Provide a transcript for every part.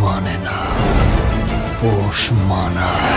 মানে না, পোষ মানায়।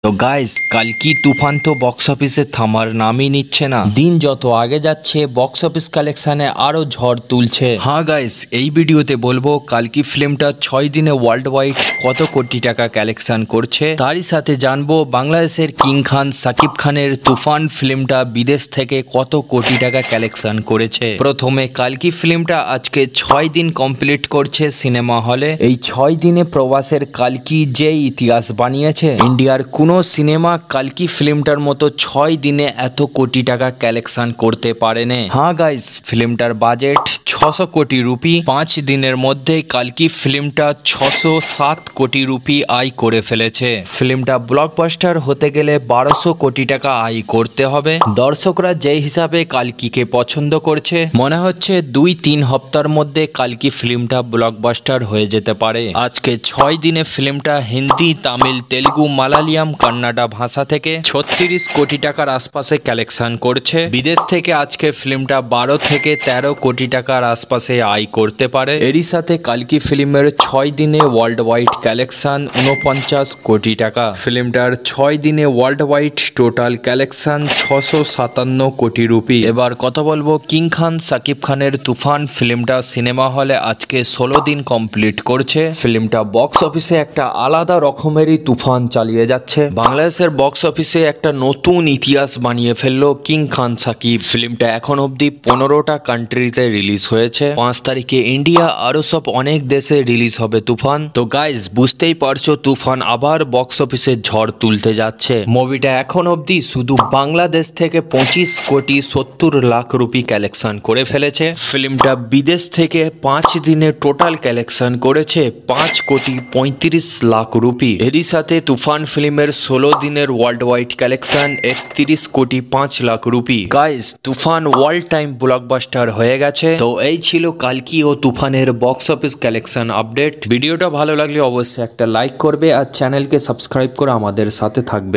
তো গাইস, কালকি তুফান তো বক্স অফিসে থামার নামই নিচ্ছে না। দিন যত আগে যাচ্ছে বক্স অফিস কালেকশনে আরো ঝড় তুলছে। হ্যাঁ গাইস, এই ভিডিওতে বলবো কালকি ফিল্মটা 6 দিনে ওয়ার্ল্ড ওয়াইড কত কোটি টাকা কালেকশন করছে। তারই সাথে জানবো বাংলাদেশের কিং খান সাকিব খানের তুফান ফিল্মটা বিদেশ থেকে কত কোটি টাকা কালেকশন করেছে। প্রথমে কালকি ফিল্মটা আজকে 6 দিন কমপ্লিট করছে সিনেমা হলে। এই 6 দিনে প্রবাসের কালকি যে ইতিহাস বানিয়েছে, ইন্ডিয়ার কোনো সিনেমা কালকি ফিল্মটার মতো 6 দিনে এত কোটি টাকা কালেকশন করতে পারেনি। হ্যাঁ গাইস, ফিল্মটার বাজেট 600 কোটি রুপি। 5 দিনের মধ্যে কালকি ফিল্মটা 607 কোটি রুপি আয় করে ফেলেছে। ফিল্মটা ব্লকবাস্টার হতে গেলে 1200 কোটি টাকা আয় করতে হবে। দর্শকরা যে হিসাবে কালকিকে পছন্দ করছে, মনে হচ্ছে 2-3 হপ্তার মধ্যে কালকি ফিল্মটা ব্লকবাস্টার হয়ে যেতে পারে। আজকে 6 দিনে ফিল্মটা হিন্দি, তামিল, তেলুগু, মালায়ালাম, কান্নাডা ভাষা থেকে 36 কোটি টাকার আশপাশে কালেকশন করছে। বিদেশ থেকে আজকে ফিল্মটা 12 থেকে 13 কোটি টাকার আশপাশে আয় করতে পারে। এরই সাথে কালকি ফিল্মের 6 দিনে ওয়ার্ল্ড ওয়াইড কালেকশন 49 কোটি টাকা। ফিল্মটার 6 দিনে ওয়ার্ল্ড ওয়াইড টোটাল কালেকশন 657 কোটি রুপি। এবার কথা বলবো কিং খান সাকিব খানের তুফান ফিল্মটা সিনেমা হলে আজকে 16 দিন কমপ্লিট করছে। ফিল্মটা বক্স অফিসে একটা আলাদা রকমেরই তুফান চালিয়ে যাচ্ছে। বাংলাদেশের বক্স অফিসে একটা নতুন ইতিহাস বানিয়ে ফেললো কিং খান সাকিব। ফিল্মটা এখন অবধি 15টা কান্ট্রিতে রিলিজ হয়েছে। 5 তারিখে ইন্ডিয়া, আরো সব অনেক দেশে রিলিজ হবে তুফান। তো গাইজ, বুঝতেই পারছো তুফান আবার বক্স অফিসে ঝড় তুলতে যাচ্ছে। মুভিটা এখন অবধি শুধু বাংলাদেশ থেকে 25 কোটি 70 লাখ রুপি কালেকশন করে ফেলেছে। ফিল্মটা বিদেশ থেকে 5 দিনে টোটাল কালেকশন করেছে 5 কোটি 35 লাখ রুপি। এরই সাথে তুফান ফিল্মের 16 দিনের ওয়ার্ল্ড ওয়াইড কালেকশন 31 কোটি 5 লাখ রুপি। গাইস, তুফান ওয়ার্ল্ড টাইম ব্লকবাস্টার হয়ে গেছে। তো এই ছিল কালকি ও তুফানের বক্স অফিস কালেকশন আপডেট। ভিডিওটা ভালো লাগলে অবশ্যই একটা লাইক করবে আর চ্যানেলকে সাবস্ক্রাইব করে আমাদের সাথে থাকবে।